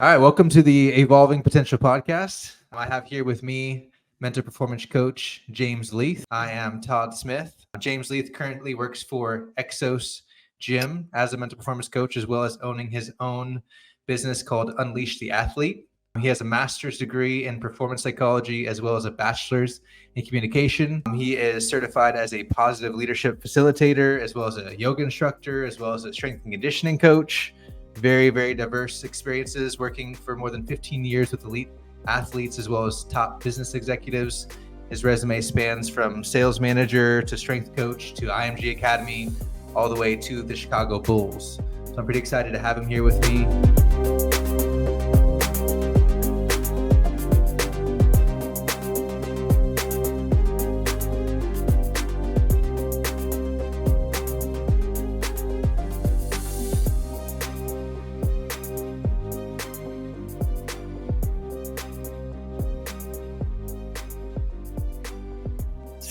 All right, welcome to the Evolving Potential Podcast. I have here with me mental performance coach James Leath. I am Todd Smith. James Leath currently works for EXOS Gym as a mental performance coach, as well as owning his own business called Unleash the Athlete. He has a master's degree in performance psychology, as well as a bachelor's in communication. He is certified as a positive leadership facilitator, as well as a yoga instructor, as well as a strength and conditioning coach. Very, very diverse experiences, working for more than 15 years with elite athletes as well as top business executives. His resume spans from sales manager to strength coach to IMG Academy, all the way to the Chicago Bulls. So I'm pretty excited to have him here with me.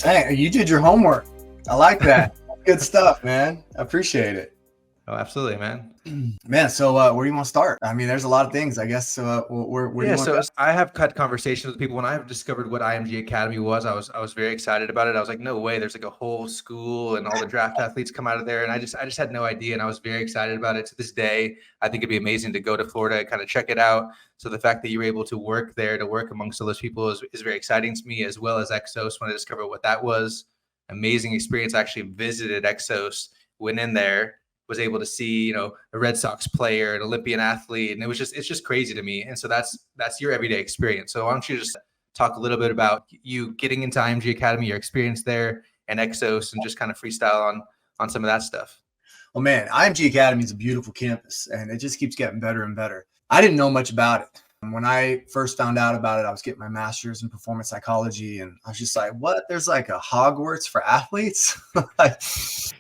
Hey, you did your homework. I like that. Good stuff, man. I appreciate it. Oh, absolutely, man. Man, so where do you want to start? I mean, there's a lot of things, I guess. Where do you want to I have had conversations with people. When I discovered what IMG Academy was, I was very excited about it. I was like, no way, there's like a whole school and all the draft athletes come out of there. And I just had no idea. And I was very excited about it. To this day, I think it'd be amazing to go to Florida and kind of check it out. So the fact that you were able to work there, to work amongst all those people is very exciting to me, as well as EXOS. When I discovered what that was, amazing experience. I actually visited EXOS, went in there, was able to see, a Red Sox player, an Olympian athlete. And it's just crazy to me. And so that's your everyday experience. So why don't you just talk a little bit about you getting into IMG Academy, your experience there and EXOS, and just kind of freestyle on some of that stuff. Well, man, IMG Academy is a beautiful campus and it just keeps getting better and better. I didn't know much about it. When I first found out about it, I was getting my master's in performance psychology, and I was just like, what? There's like a Hogwarts for athletes? Like,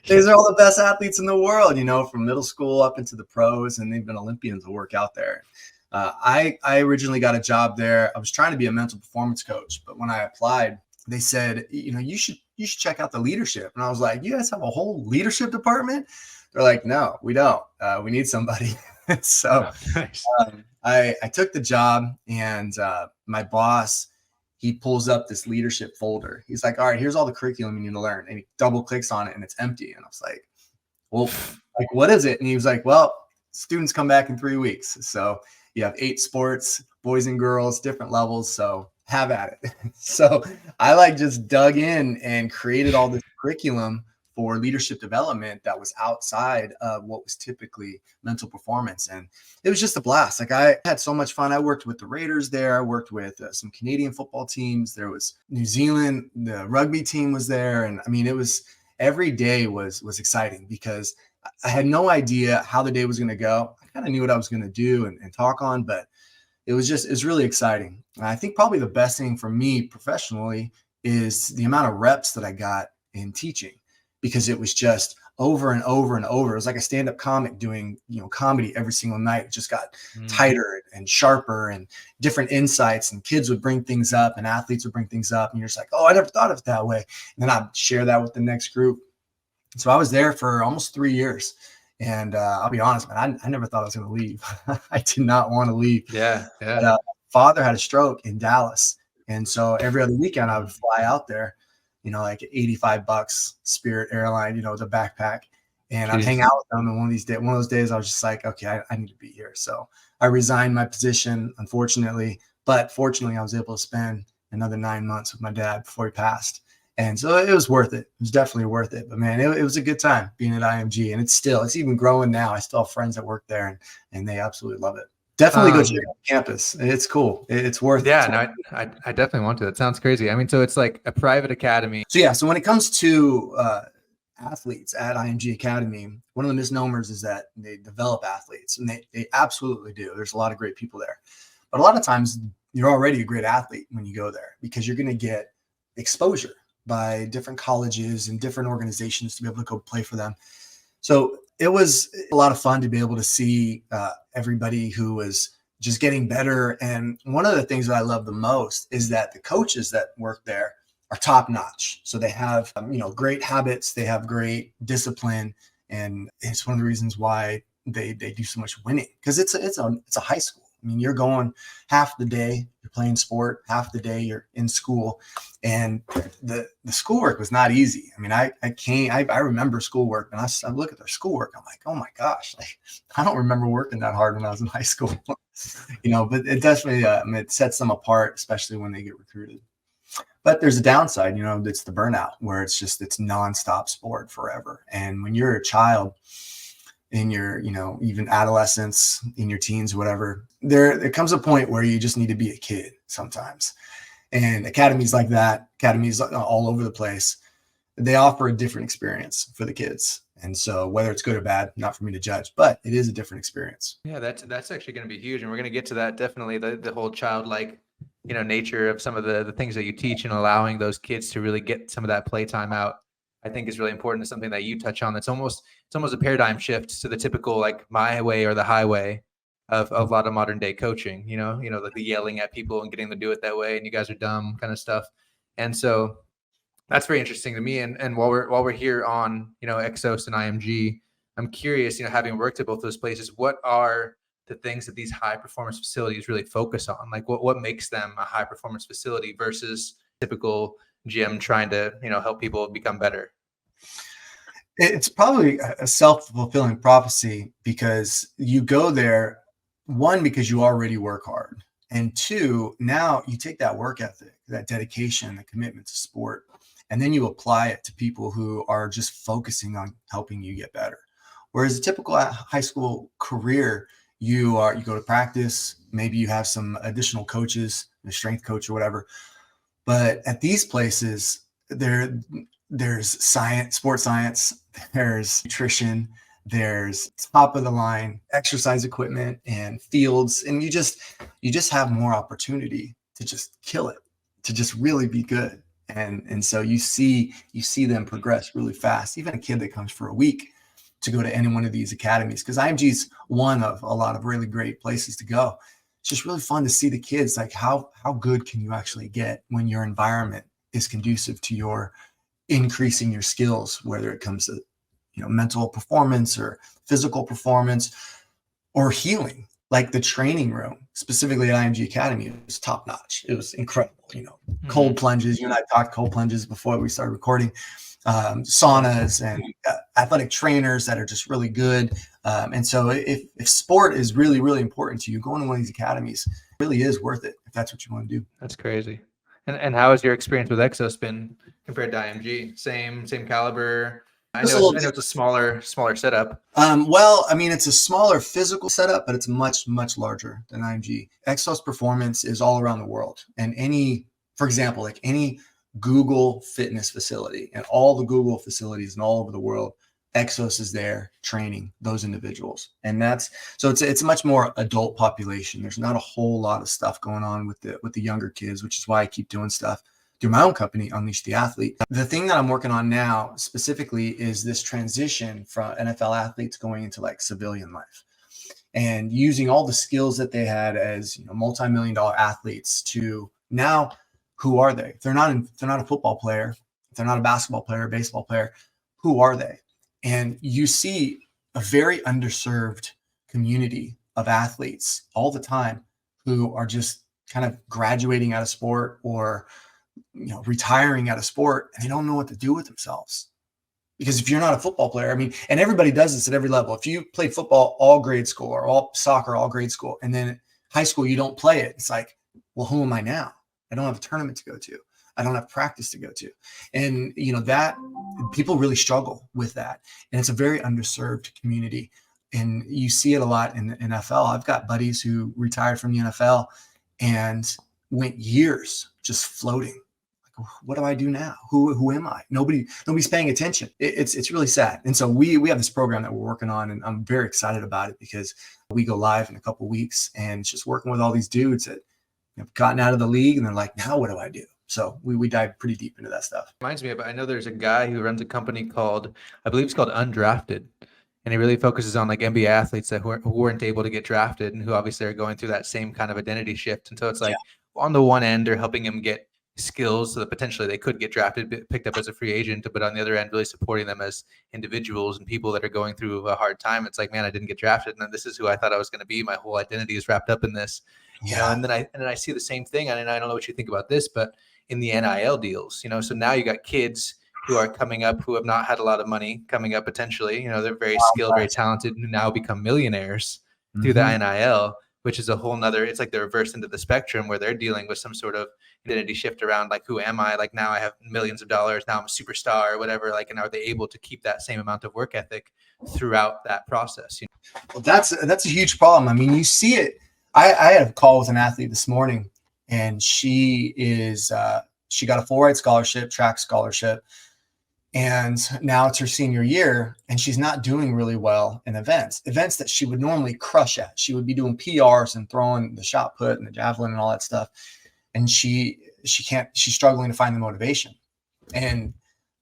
these are all the best athletes in the world, from middle school up into the pros, and they've been Olympians to work out there. I originally got a job there. I was trying to be a mental performance coach, but when I applied, they said, you should check out the leadership. And I was like, you guys have a whole leadership department? They're like, no, we don't. We need somebody. So I took the job, and my boss, he pulls up this leadership folder. He's like, all right, here's all the curriculum you need to learn. And he double clicks on it and it's empty. And I was like, well, like, what is it? And he was like, well, students come back in 3 weeks. So you have 8 sports, boys and girls, different levels. So have at it. So I just dug in and created all this curriculum for leadership development that was outside of what was typically mental performance. And it was just a blast. Like, I had so much fun. I worked with the Raiders there. I worked with some Canadian football teams. There was New Zealand, the rugby team was there. And I mean, every day was exciting because I had no idea how the day was going to go. I kind of knew what I was going to do and talk on, but it's really exciting. And I think probably the best thing for me professionally is the amount of reps that I got in teaching, because it was just over and over and over. It was like a stand-up comic doing, comedy every single night. It just got tighter and sharper and different insights, and kids would bring things up and athletes would bring things up. And you're just like, oh, I never thought of it that way. And then I'd share that with the next group. So I was there for almost 3 years. And I'll be honest, man, I never thought I was going to leave. I did not want to leave. Yeah. But, father had a stroke in Dallas. And so every other weekend I would fly out there, like $85 Spirit airline, the backpack, and I'd hang out with them. And one of those days I was just like, okay, I need to be here. So I resigned my position, unfortunately, but fortunately I was able to spend another 9 months with my dad before he passed. And so it was worth it. It was definitely worth it. But man, it was a good time being at IMG, and it's even growing now. I still have friends that work there, and they absolutely love it. Definitely go check out the campus. It's cool. It's worth it. Yeah, no, I definitely want to. That sounds crazy. I mean, so it's like a private academy. So when it comes to athletes at IMG Academy, one of the misnomers is that they develop athletes, and they absolutely do. There's a lot of great people there. But a lot of times you're already a great athlete when you go there, because you're going to get exposure by different colleges and different organizations to be able to go play for them. So it was a lot of fun to be able to see everybody who was just getting better. And one of the things that I love the most is that the coaches that work there are top notch. So they have, great habits. They have great discipline. And it's one of the reasons why they do so much winning, because it's a high school. I mean, you're going half the day, you're playing sport, half the day you're in school. And the schoolwork was not easy. I mean, I remember schoolwork, and I look at their schoolwork. I'm like, oh my gosh, like I don't remember working that hard when I was in high school, but it definitely, it sets them apart, especially when they get recruited. But there's a downside, it's the burnout, where it's nonstop sport forever. And when you're a child in your, even adolescence, in your teens, whatever, there comes a point where you just need to be a kid sometimes. And academies like that, academies all over the place, they offer a different experience for the kids. And so whether it's good or bad, not for me to judge, but it is a different experience. Yeah, that's actually going to be huge. And we're going to get to that, definitely, the whole childlike, nature of some of the things that you teach, and allowing those kids to really get some of that playtime out, I think is really important. It's something that you touch on. It's almost a paradigm shift to the typical, like, my way or the highway of a lot of modern day coaching, like the yelling at people and getting them to do it that way, and you guys are dumb kind of stuff. And so that's very interesting to me. And while we're here on, EXOS and IMG, I'm curious, having worked at both those places, what are the things that these high performance facilities really focus on? Like what makes them a high performance facility versus typical gym trying to, help people become better? It's probably a self-fulfilling prophecy, because you go there, one, because you already work hard, and two, now you take that work ethic, that dedication, the commitment to sport, and then you apply it to people who are just focusing on helping you get better. Whereas a typical high school career, you go to practice, maybe you have some additional coaches, a strength coach or whatever. But at these places, there's science, sports science, there's nutrition, there's top of the line exercise equipment and fields, and you just have more opportunity to just kill it, to just really be good. And so you see them progress really fast. Even a kid that comes for a week to go to any one of these academies, because IMG is one of a lot of really great places to go. It's just really fun to see the kids, like how good can you actually get when your environment is conducive to your increasing your skills, whether it comes to mental performance or physical performance or healing. Like the training room, specifically at IMG Academy, was top notch. It was incredible. Cold plunges. You and I talked cold plunges before we started recording. Saunas and athletic trainers that are just really good. And so if sport is really, really important to you, going to one of these academies really is worth it if that's what you want to do. That's crazy. And how has your experience with EXOS been compared to IMG? Same caliber? I know it's a smaller setup. Well, I mean, it's a smaller physical setup, but it's much, much larger than IMG. EXOS Performance is all around the world. And for example, like any Google fitness facility, and all the Google facilities in all over the world, EXOS is there training those individuals. And it's a much more adult population. There's not a whole lot of stuff going on with the younger kids, which is why I keep doing stuff through my own company, Unleash the Athlete. The thing that I'm working on now specifically is this transition from NFL athletes going into like civilian life, and using all the skills that they had as multi-million-dollar athletes to now, who are they? If they're not a football player, if they're not a basketball player, baseball player, who are they? And you see a very underserved community of athletes all the time who are just kind of graduating out of sport or retiring out of sport, and they don't know what to do with themselves. Because if you're not a football player, I mean, and everybody does this at every level. If you played football all grade school, or all soccer all grade school, and then high school you don't play it, it's like, well, who am I now? I don't have a tournament to go to. I don't have practice to go to. And that people really struggle with that. And it's a very underserved community. And you see it a lot in the NFL. I've got buddies who retired from the NFL and went years just floating. Like, what do I do now? Who am I? Nobody's paying attention. It's really sad. And so we have this program that we're working on, and I'm very excited about it, because we go live in a couple of weeks, and it's just working with all these dudes that have gotten out of the league, and they're like, now what do I do? So we dive pretty deep into that stuff. Reminds me of, I know there's a guy who runs a company called, I believe it's called Undrafted. And he really focuses on like NBA athletes that who weren't able to get drafted, and who obviously are going through that same kind of identity shift. And so it's like, on the one end, they're helping him get skills so that potentially they could get drafted, picked up as a free agent, but on the other end, really supporting them as individuals and people that are going through a hard time. It's like, man, I didn't get drafted, and then this is who I thought I was going to be. My whole identity is wrapped up in this, Yeah. and then I see the same thing, and I don't know what you think about this, but in the NIL deals, so now you got kids who are coming up who have not had a lot of money coming up potentially. They're very skilled, very talented, who now become millionaires through the NIL, which is a whole nother, it's like the reverse into the spectrum where they're dealing with some sort of identity shift around, like, who am I? Like, now I have millions of dollars, now I'm a superstar or whatever. Like, and are they able to keep that same amount of work ethic throughout that process? Well, that's a huge problem. I mean, you see it. I had a call with an athlete this morning, and she got a full ride scholarship, track scholarship. And now it's her senior year, and she's not doing really well in events that she would normally crush at. She would be doing PRs and throwing the shot put and the javelin and all that stuff. And she's struggling to find the motivation. And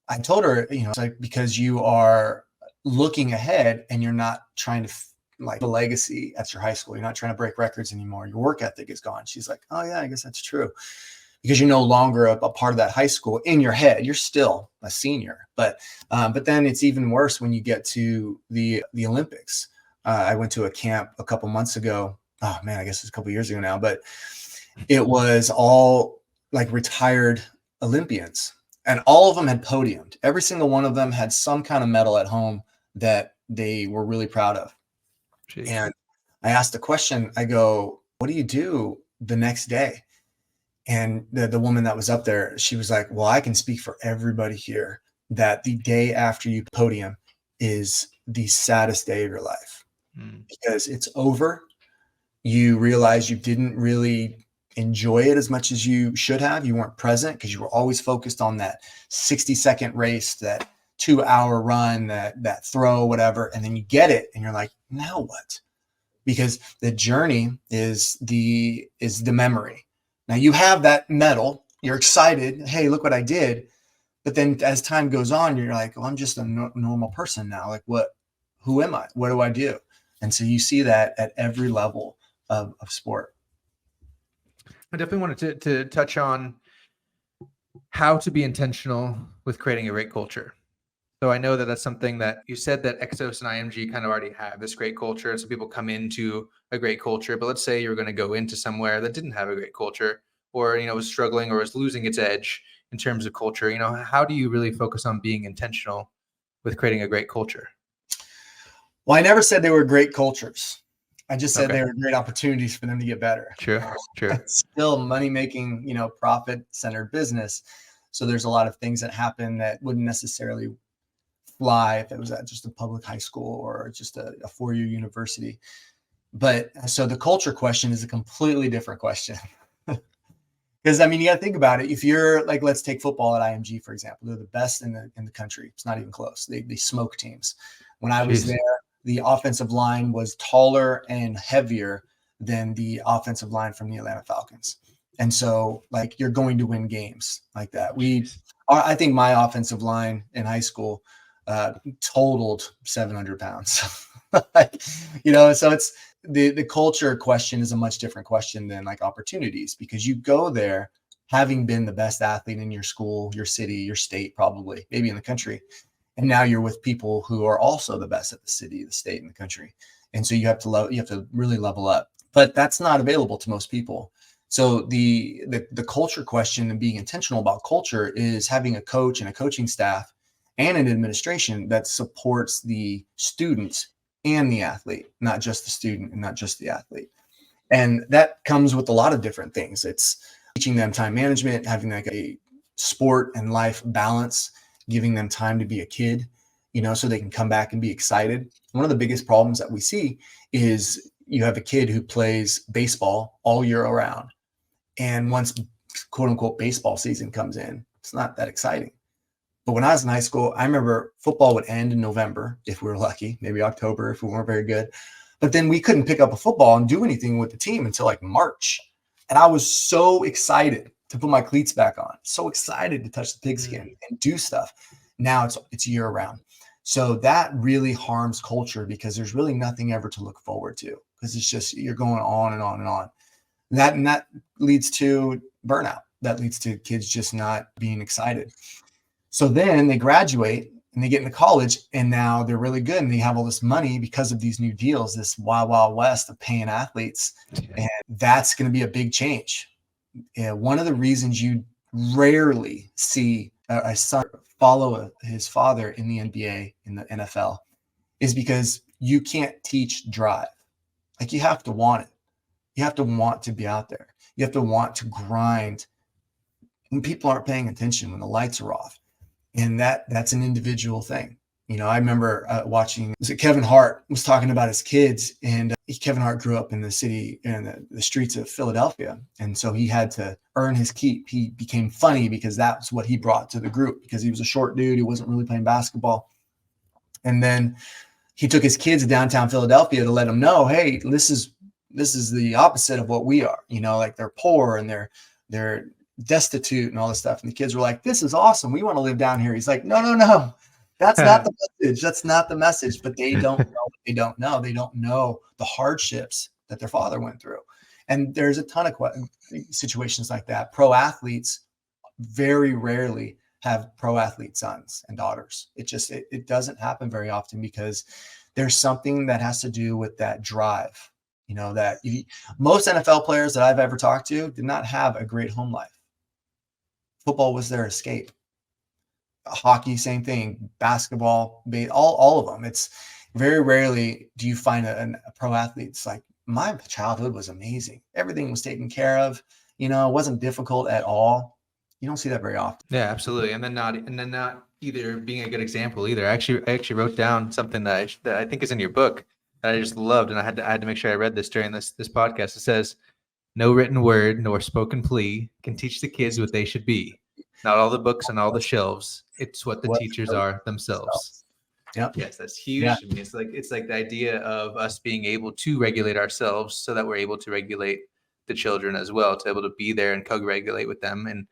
I told her, it's like, because you are looking ahead and you're not trying to like the legacy at your high school. You're not trying to break records anymore. Your work ethic is gone. She's like, oh yeah, I guess that's true. Because you're no longer a part of that high school. In your head, you're still a senior, but then it's even worse when you get to the Olympics. I went to a camp a couple months ago. Oh man, I guess it's a couple years ago now, but it was all like retired Olympians, and all of them had podiumed. Every single one of them had some kind of medal at home that they were really proud of. Jeez. And I asked the question, I go, what do you do the next day? And the woman that was up there, she was like, well, I can speak for everybody here that the day after you podium is the saddest day of your life because it's over. You realize you didn't really enjoy it as much as you should have. You weren't present because you were always focused on that 60-second race, that 2-hour run, that throw, whatever. And then you get it and you're like, now what? Because the journey is the memory. Now you have that medal, you're excited. Hey, look what I did. But then as time goes on, you're like, well, I'm just a normal person now. Like who am I? What do I do? And so you see that at every level of sport. I definitely wanted to touch on how to be intentional with creating a great culture. So I know that that's something that you said that EXOS and IMG kind of already have this great culture. So people come into a great culture, but let's say you're going to go into somewhere that didn't have a great culture or, was struggling or was losing its edge in terms of culture. How do you really focus on being intentional with creating a great culture? Well, I never said they were great cultures. I just said they were great opportunities for them to get better. True. It's still money-making, profit-centered business. So there's a lot of things that happen that wouldn't necessarily fly if it was at just a public high school or just a 4-year university. But so the culture question is a completely different question. Because you got to think about it. If you're like, let's take football at IMG, for example, they're the best in the country. It's not even close. They smoke teams. When I was there, the offensive line was taller and heavier than the offensive line from the Atlanta Falcons. And so like, you're going to win games like that. I think my offensive line in high school totaled 700 pounds. So it's the culture question is a much different question than like opportunities, because you go there having been the best athlete in your school, your city, your state, probably maybe in the country. And now you're with people who are also the best at the city, the state, and the country. And so you have to really level up, but that's not available to most people. So the culture question and being intentional about culture is having a coach and a coaching staff and an administration that supports the students and the athlete, not just the student and not just the athlete. And that comes with a lot of different things. It's teaching them time management, having like a sport and life balance, giving them time to be a kid, so they can come back and be excited. One of the biggest problems that we see is you have a kid who plays baseball all year around. And once quote unquote baseball season comes in, it's not that exciting. But when I was in high school, I remember football would end in November, if we were lucky, maybe October if we weren't very good. But then we couldn't pick up a football and do anything with the team until like March. And I was so excited to put my cleats back on, so excited to touch the pigskin and do stuff. Now it's year round. So that really harms culture, because there's really nothing ever to look forward to, because it's just, you're going on and on and on. And that leads to burnout. that leads to kids just not being excited. So then they graduate and they get into college, and now they're really good and they have all this money because of these new deals, this wild, wild west of paying athletes. And that's going to be a big change. One of the reasons you rarely see a son follow his father in the NBA, in the NFL, is because you can't teach drive. Like, you have to want it. You have to want to be out there. You have to want to grind when people aren't paying attention, when the lights are off. And that's an individual thing. You know, I remember watching, was it Kevin Hart was talking about his kids, and Kevin Hart grew up in the city, in the streets of Philadelphia. And so he had to earn his keep. He became funny because that's what he brought to the group, because he was a short dude who wasn't really playing basketball. And then he took his kids to downtown Philadelphia to let them know, hey, this is the opposite of what we are. You know, like, they're poor and they're destitute and all this stuff. And the kids were like, this is awesome. We want to live down here. He's like, no. That's not the message. That's not the message. But they don't know what they don't know. They don't know the hardships that their father went through. And there's a ton of situations like that. Pro athletes very rarely have pro athlete sons and daughters. It doesn't happen very often, because there's something that has to do with that drive. You know, that most NFL players that I've ever talked to did not have a great home life. Football was their escape. Hockey, same thing. Basketball, all of them. It's very rarely do you find a pro athlete. It's like, my childhood was amazing. Everything was taken care of. You know, it wasn't difficult at all. You don't see that very often. Yeah, absolutely. And then not either being a good example either. I actually wrote down something that I think is in your book that I just loved, and I had to make sure I read this during this podcast. It says, "No written word nor spoken plea can teach the kids what they should be. Not all the books on all the shelves. It's what the teachers are themselves." Yep. Yes, that's huge. Yeah. I mean, it's like the idea of us being able to regulate ourselves so that we're able to regulate the children as well, to be able to be there and co-regulate with them. And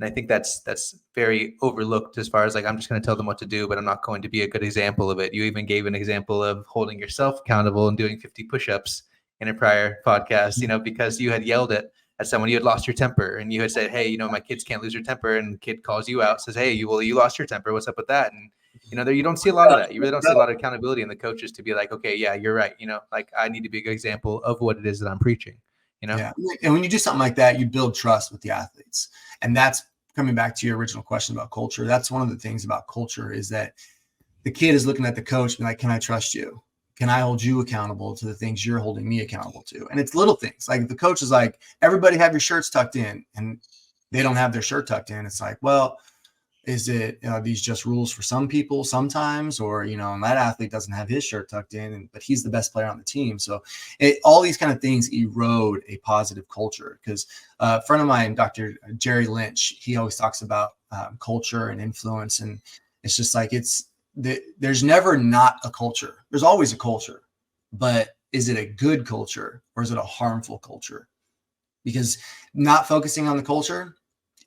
I think that's very overlooked, as far as, like, I'm just going to tell them what to do, but I'm not going to be a good example of it. You even gave an example of holding yourself accountable and doing 50 push-ups in a prior podcast, you know, because you had yelled at someone, you had lost your temper, and you had said, hey, you know, my kids can't lose their temper. And the kid calls you out, says, hey, you lost your temper. What's up with that? And, you know, you don't see a lot of that. You really don't see a lot of accountability in the coaches to be like, okay, yeah, you're right. You know, like, I need to be a good example of what it is that I'm preaching, you know? Yeah. And when you do something like that, you build trust with the athletes. And that's coming back to your original question about culture. That's one of the things about culture, is that the kid is looking at the coach and like, can I trust you? Can I hold you accountable to the things you're holding me accountable to? And it's little things. Like, the coach is like, everybody have your shirts tucked in, and they don't have their shirt tucked in. It's like, well, is it these just rules for some people sometimes, or, you know, and that athlete doesn't have his shirt tucked in, but he's the best player on the team. So all these kind of things erode a positive culture. Because a friend of mine, Dr. Jerry Lynch, he always talks about culture and influence. And it's just like, there's never not a culture. There's always a culture, but is it a good culture, or is it a harmful culture? Because not focusing on the culture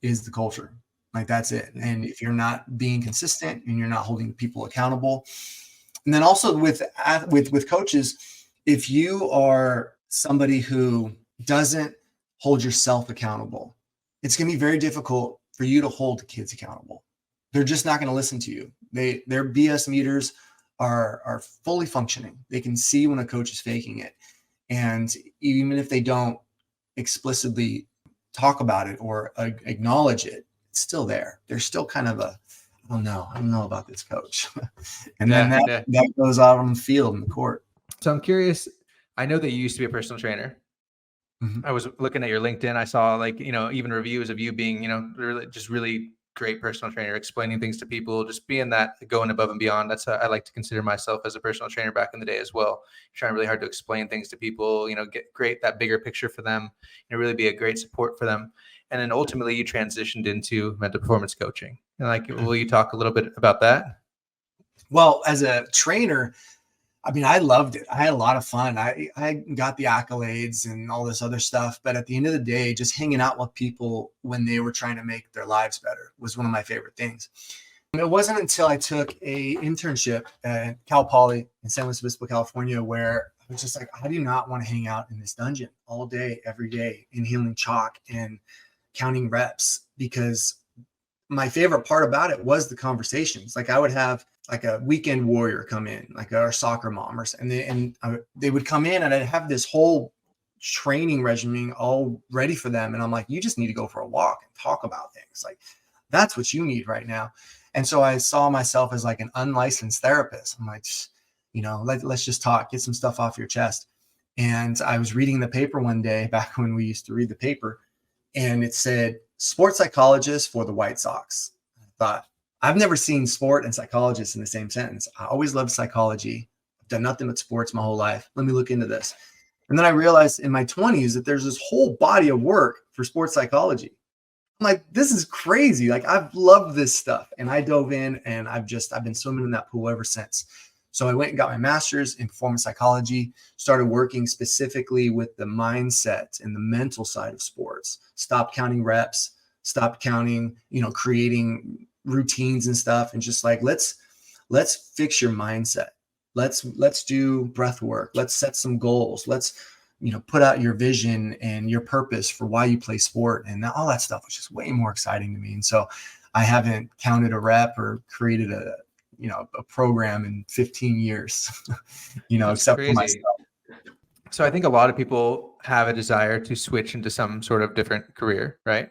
is the culture. Like, that's it. And if you're not being consistent and you're not holding people accountable, and then also with coaches, if you are somebody who doesn't hold yourself accountable, it's going to be very difficult for you to hold kids accountable. They're just not going to listen to you. Their BS meters are fully functioning. They can see when a coach is faking it. And even if they don't explicitly talk about it or acknowledge it, it's still there. There's still kind of I don't know about this coach. And then that goes out on the field in the court. So I'm curious, I know that you used to be a personal trainer. Mm-hmm. I was looking at your LinkedIn. I saw, like, you know, even reviews of you being, you know, really great personal trainer, explaining things to people, just being that going above and beyond. That's how I like to consider myself as a personal trainer back in the day as well. Trying really hard to explain things to people, you know, create that bigger picture for them, and really be a great support for them. And then ultimately you transitioned into mental performance coaching. And, like, will you talk a little bit about that? Well, as a trainer, I mean, I loved it. I had a lot of fun. I got the accolades and all this other stuff. But at the end of the day, just hanging out with people when they were trying to make their lives better was one of my favorite things. And it wasn't until I took a internship at Cal Poly in San Luis Obispo, California, where I was just like, I do not want to hang out in this dungeon all day, every day, inhaling chalk and counting reps, because my favorite part about it was the conversations. Like I would have like a weekend warrior come in, like our soccer mom, they would come in and I'd have this whole training regimen all ready for them. And I'm like, you just need to go for a walk and talk about things. Like that's what you need right now. And so I saw myself as like an unlicensed therapist. I'm like, let's just talk, get some stuff off your chest. And I was reading the paper one day back when we used to read the paper, and it said sports psychologist for the White Sox. I thought, I've never seen sport and psychologist in the same sentence. I always loved psychology. I've done nothing but sports my whole life. Let me look into this. And then I realized in my 20s that there's this whole body of work for sports psychology. I'm like, this is crazy. Like I've loved this stuff. And I dove in and I've been swimming in that pool ever since. So I went and got my master's in performance psychology, started working specifically with the mindset and the mental side of sports. Stopped counting reps, stopped counting, creating routines and stuff, and just like, let's fix your mindset. Let's do breath work. Let's set some goals. Let's, put out your vision and your purpose for why you play sport. And all that stuff was just way more exciting to me. And so I haven't counted a rep or created a program in 15 years, except crazy. for myself. So I think a lot of people have a desire to switch into some sort of different career, right?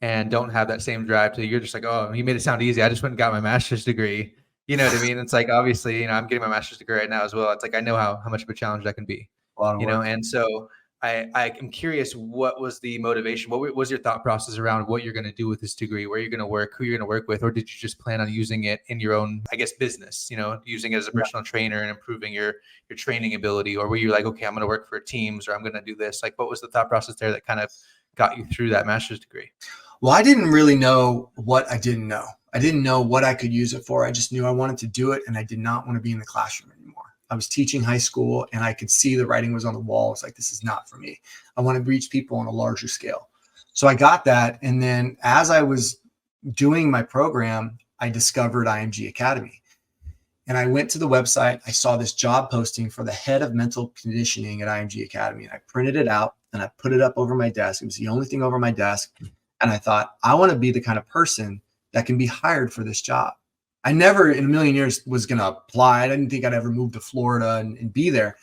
And don't have that same drive to, you're just like, oh, you made it sound easy. I just went and got my master's degree. You know what I mean? It's like, obviously, I'm getting my master's degree right now as well. It's like, I know how much of a challenge that can be, A lot of work. and so I am curious, what was the motivation? What was your thought process around what you're going to do with this degree, where you're going to work, who you're going to work with, or did you just plan on using it in your own, business, using it as a personal trainer and improving your training ability? Or were you like, okay, I'm going to work for teams, or I'm going to do this? Like, what was the thought process there that kind of got you through that master's degree? Well, I didn't really know what I didn't know. I didn't know what I could use it for. I just knew I wanted to do it, and I did not want to be in the classroom anymore. I was teaching high school and I could see the writing was on the wall. It's like, this is not for me. I want to reach people on a larger scale. So I got that. And then as I was doing my program, I discovered IMG Academy. And I went to the website. I saw this job posting for the head of mental conditioning at IMG Academy. And I printed it out and I put it up over my desk. It was the only thing over my desk. And I thought, I want to be the kind of person that can be hired for this job. I never in a million years was going to apply. I didn't think I'd ever move to Florida and be there,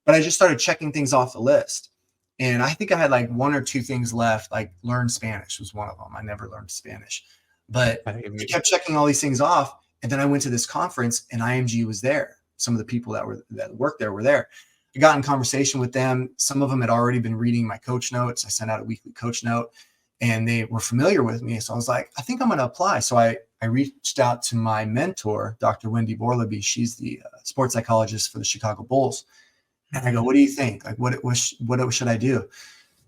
but I just started checking things off the list. And I think I had like one or two things left, like learn Spanish was one of them. I never learned Spanish, but I kept checking all these things off. And then I went to this conference and IMG was there. Some of the people that worked there were there. I got in conversation with them. Some of them had already been reading my coach notes. I sent out a weekly coach note and they were familiar with me. So I was like, I think I'm going to apply. So I reached out to my mentor, Dr. Wendy Borleby. She's the sports psychologist for the Chicago Bulls. And I go, what do you think? Like, what should I do?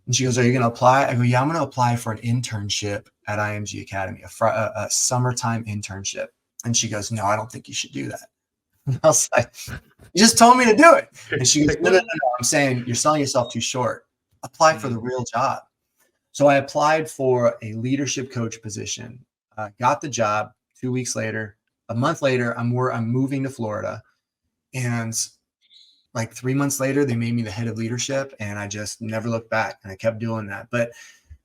And she goes, are you going to apply? I go, yeah, I'm going to apply for an internship at IMG Academy, a summertime internship. And she goes, no, I don't think you should do that. And I was like, you just told me to do it. And she goes, no. I'm saying you're selling yourself too short. Apply for the real job. So I applied for a leadership coach position. Got the job. 2 weeks later, a month later, I'm moving to Florida, and like 3 months later, they made me the head of leadership, and I just never looked back, and I kept doing that. But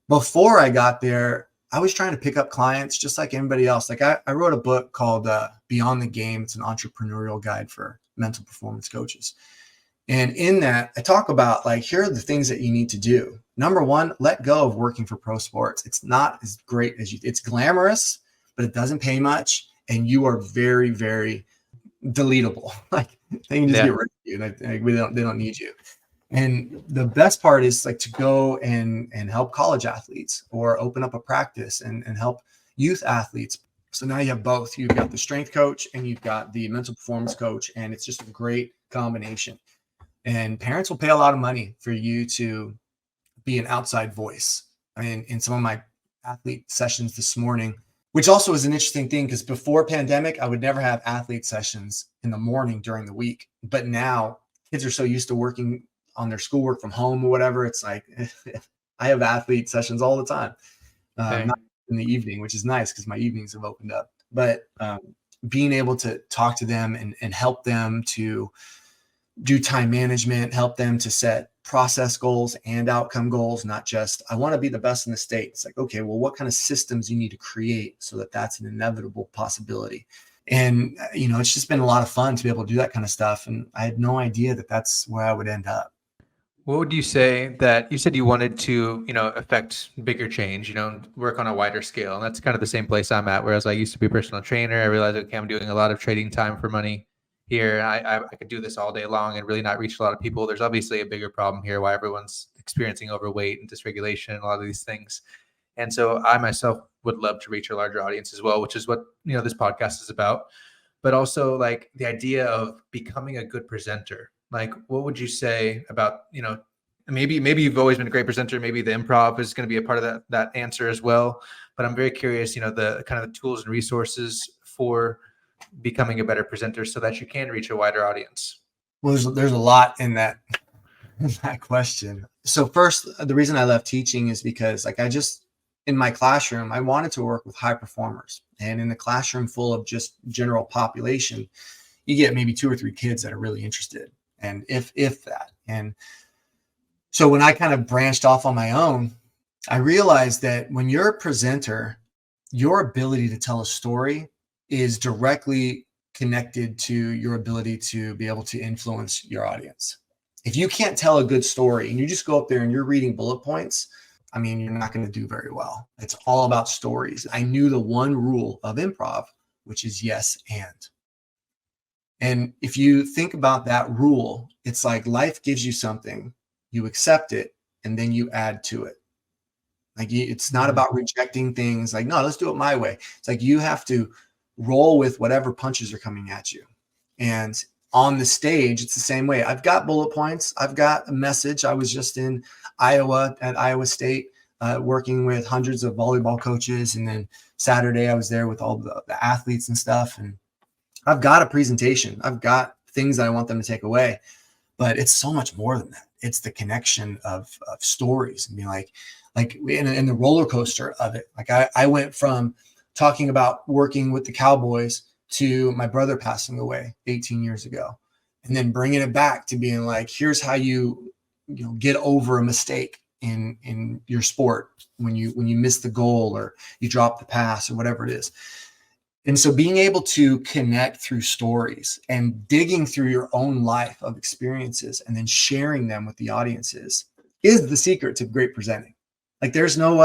before I got there, I was trying to pick up clients just like anybody else. Like I wrote a book called Beyond the Game. It's an entrepreneurial guide for mental performance coaches. And in that, I talk about like, here are the things that you need to do. Number one, let go of working for pro sports. It's not as great as it's glamorous, but it doesn't pay much. And you are very, very deletable. Like they can just get rid of you. They don't need you. And the best part is like to go and help college athletes or open up a practice and help youth athletes. So now you have both. You've got the strength coach and you've got the mental performance coach. And it's just a great combination. And parents will pay a lot of money for you to be an outside voice. I mean, in some of my athlete sessions this morning, which also is an interesting thing because before pandemic, I would never have athlete sessions in the morning during the week. But now kids are so used to working on their schoolwork from home or whatever. It's like I have athlete sessions all the time, not in the evening, which is nice because my evenings have opened up. But being able to talk to them and help them to do time management, help them to set process goals and outcome goals, not just, I want to be the best in the state. It's like, okay, well, what kind of systems you need to create so that that's an inevitable possibility. And, it's just been a lot of fun to be able to do that kind of stuff. And I had no idea that that's where I would end up. What would you say that you said you wanted to, affect bigger change, work on a wider scale? And that's kind of the same place I'm at. Whereas I used to be a personal trainer. I realized, okay, I'm doing a lot of trading time for money here. I could do this all day long and really not reach a lot of people. There's obviously a bigger problem here why everyone's experiencing overweight and dysregulation and a lot of these things. And so I myself would love to reach a larger audience as well, which is what, this podcast is about. But also like the idea of becoming a good presenter. Like, what would you say about, maybe you've always been a great presenter. Maybe the improv is going to be a part of that answer as well. But I'm very curious, the kind of the tools and resources for becoming a better presenter so that you can reach a wider audience. Well, there's a lot in that question. So first, the reason I left teaching is because in my classroom, I wanted to work with high performers. And in the classroom full of just general population, you get maybe 2 or 3 kids that are really interested. And if that. And so when I kind of branched off on my own, I realized that when you're a presenter, your ability to tell a story is directly connected to your ability to be able to influence your audience. If you can't tell a good story and you just go up there and you're reading bullet points, you're not going to do very well. It's all about stories. I knew the one rule of improv, which is yes and. And if you think about that rule, it's like life gives you something, you accept it, and then you add to it. Like it's not about rejecting things like, no, let's do it my way. It's like you have to roll with whatever punches are coming at you. And on the stage, it's the same way. I've got bullet points. I've got a message. I was just in Iowa at Iowa State working with hundreds of volleyball coaches. And then Saturday I was there with all the athletes and stuff. And I've got a presentation. I've got things that I want them to take away. But it's so much more than that. It's the connection of stories and being like in the roller coaster of it. Like I went from talking about working with the Cowboys to my brother passing away 18 years ago, and then bringing it back to being like, here's how you get over a mistake in your sport when you miss the goal or you drop the pass or whatever it is. And so being able to connect through stories and digging through your own life of experiences and then sharing them with the audiences is the secret to great presenting. Like there's no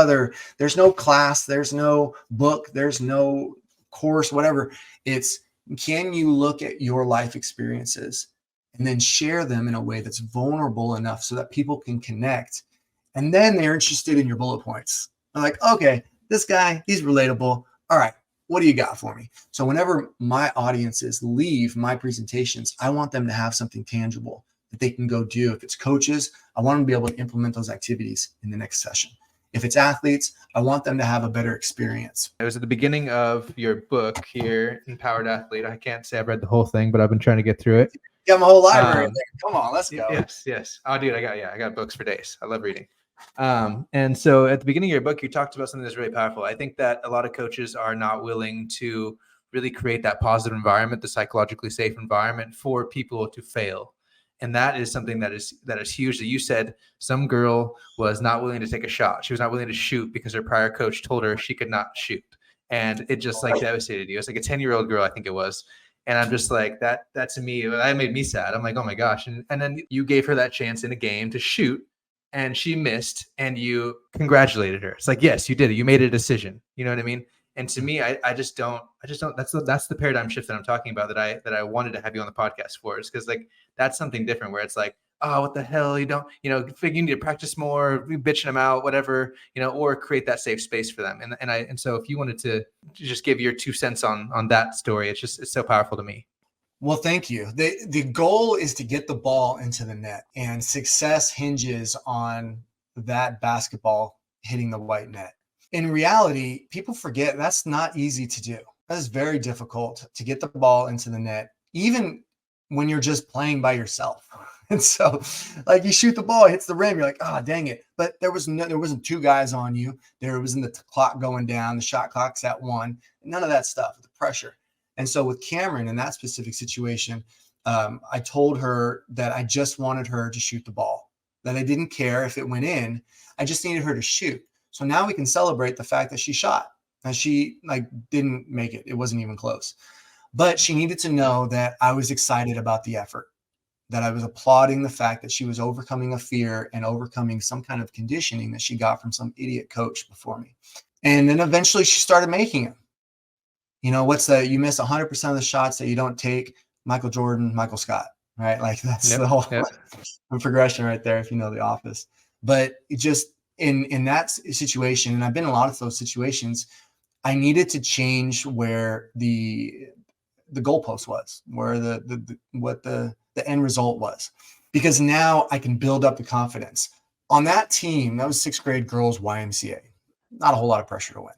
class, there's no book, there's no course, whatever. It's, can you look at your life experiences and then share them in a way that's vulnerable enough so that people can connect? And then they're interested in your bullet points. They're like, okay, this guy, he's relatable. All right, what do you got for me? So whenever my audiences leave my presentations, I want them to have something tangible that they can go do. If it's coaches, I want them to be able to implement those activities in the next session. If it's athletes, I want them to have a better experience. It was at the beginning of your book here, Empowered Athlete. I can't say I've read the whole thing, but I've been trying to get through it. You have my whole library there. Come on, let's go. Yes. Oh, dude, I got books for days. I love reading. And so at the beginning of your book, you talked about something that's really powerful. I think that a lot of coaches are not willing to really create that positive environment, the psychologically safe environment for people to fail. And that is something that is huge. That you said some girl was not willing to take a shot. She was not willing to shoot because her prior coach told her she could not shoot. And it just like devastated you. It's like a 10-year-old girl, I think it was. And I'm just like, that to me, that made me sad. I'm like, oh my gosh. And then you gave her that chance in a game to shoot and she missed and you congratulated her. It's like, yes, you did it. You made a decision. You know what I mean? And to me, I just don't, that's the paradigm shift that I'm talking about that I wanted to have you on the podcast for, is because like, that's something different where it's like, oh, what the hell? You don't, you need to practice more, bitching them out, whatever, or create that safe space for them. And so if you wanted to just give your 2 cents on that story, it's so powerful to me. Well, thank you. The goal is to get the ball into the net, and success hinges on that basketball hitting the white net. In reality, people forget that's not easy to do. That is very difficult to get the ball into the net, even when you're just playing by yourself. And so like you shoot the ball, it hits the rim. You're like, oh, dang it. But there wasn't 2 guys on you. There wasn't the clock going down. The shot clock's at 1. None of that stuff, the pressure. And so with Cameron in that specific situation, I told her that I just wanted her to shoot the ball. that I didn't care if it went in. I just needed her to shoot. So now we can celebrate the fact that she shot. And she didn't make it. It wasn't even close. But she needed to know that I was excited about the effort, that I was applauding the fact that she was overcoming a fear and overcoming some kind of conditioning that she got from some idiot coach before me. And then eventually she started making them. You know, you miss 100% of the shots that you don't take. Michael Jordan, Michael Scott, right? Like that's the whole progression right there, if you know The Office. But it just in that situation, and I've been in a lot of those situations, I needed to change where the goalpost was, where what the end result was, because now I can build up the confidence. On that team, that was 6th grade girls YMCA, not a whole lot of pressure to win.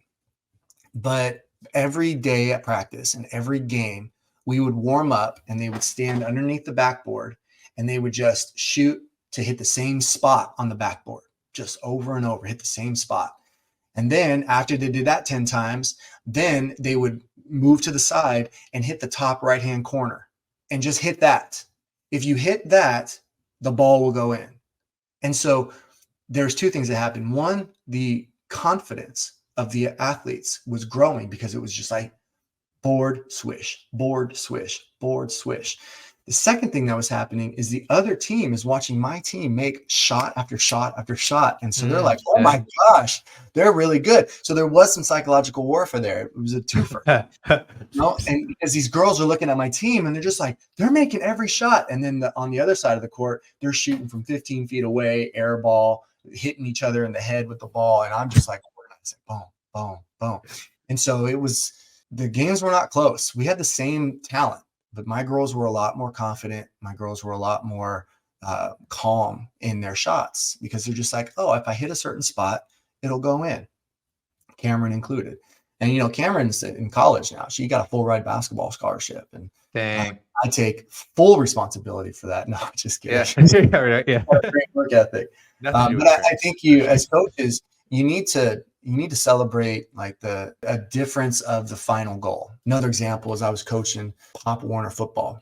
But every day at practice and every game, we would warm up and they would stand underneath the backboard and they would just shoot to hit the same spot on the backboard, just over and over, hit the same spot. And then after they did that 10 times, then they would move to the side and hit the top right-hand corner and just hit that. If you hit that, the ball will go in. And so there's 2 things that happened. One, the confidence of the athletes was growing because it was just like board, swish, board, swish, board, swish. The second thing that was happening is the other team is watching my team make shot after shot after shot. And so they're like, oh my gosh, they're really good. So there was some psychological warfare there. It was a twofer. And because these girls are looking at my team and they're just like, they're making every shot. And then on the other side of the court, they're shooting from 15 feet away, air ball, hitting each other in the head with the ball. And I'm just like, boom, boom, boom. And so the games were not close. We had the same talent, but my girls were a lot more confident. My girls were a lot more calm in their shots because they're just like, oh, if I hit a certain spot, it'll go in. Cameron included. And, you know, Cameron's in college now. She got a full ride basketball scholarship. And I take full responsibility for that. No, just kidding. Yeah. Great work ethic. But I think you, as coaches, you need to celebrate like a difference of the final goal. Another example is I was coaching Pop Warner football,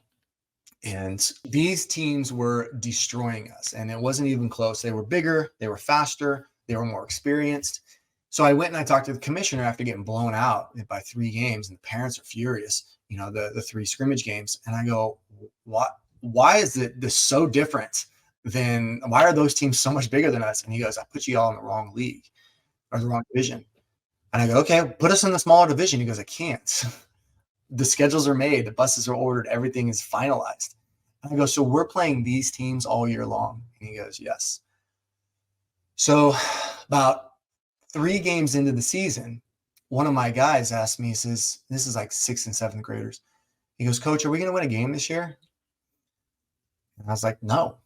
and these teams were destroying us, and it wasn't even close. They were bigger, they were faster, they were more experienced. So I went and I talked to the commissioner after getting blown out by 3 games, and the parents are furious. You know, the 3 scrimmage games, and I go, why is this so different? Why are those teams so much bigger than us? And he goes, I put you all in the wrong league. Or the wrong division. And I go, okay, put us in the smaller division. He goes, I can't. The schedules are made, the buses are ordered, everything is finalized. And I go, so we're playing these teams all year long? And he goes, yes. So about 3 games into the season, one of my guys asked me, he says, this is like 6th and 7th graders. He goes, Coach, are we going to win a game this year? And I was like, no,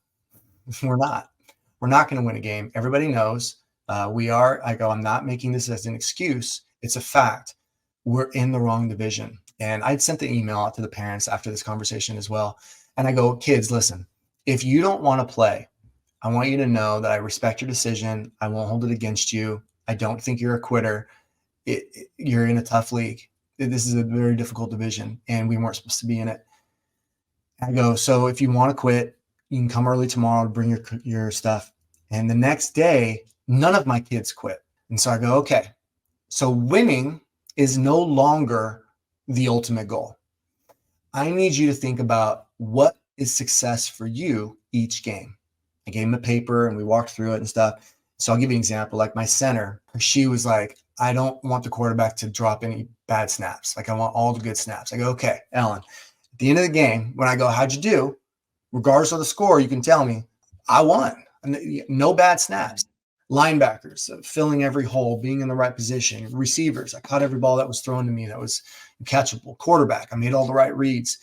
we're not. We're not going to win a game. Everybody knows. We are. I go, I'm not making this as an excuse. It's a fact. We're in the wrong division. And I'd sent the email out to the parents after this conversation as well. And I go, kids, listen, if you don't want to play, I want you to know that I respect your decision. I won't hold it against you. I don't think you're a quitter. You're in a tough league. This is a very difficult division, and we weren't supposed to be in it. I go, so if you want to quit, you can come early tomorrow to bring your stuff. And the next day, none of my kids quit. And so I go, okay, so winning is no longer the ultimate goal. I need you to think about what is success for you each game. I gave him a paper and we walked through it and stuff. So I'll give you an example. Like my center, she was like, I don't want the quarterback to drop any bad snaps. Like I want all the good snaps. I go, okay, Ellen, at the end of the game, when I go, how'd you do? Regardless of the score, you can tell me I won. No bad snaps. Linebackers, filling every hole, being in the right position. Receivers, I caught every ball that was thrown to me that was catchable. Quarterback, I made all the right reads.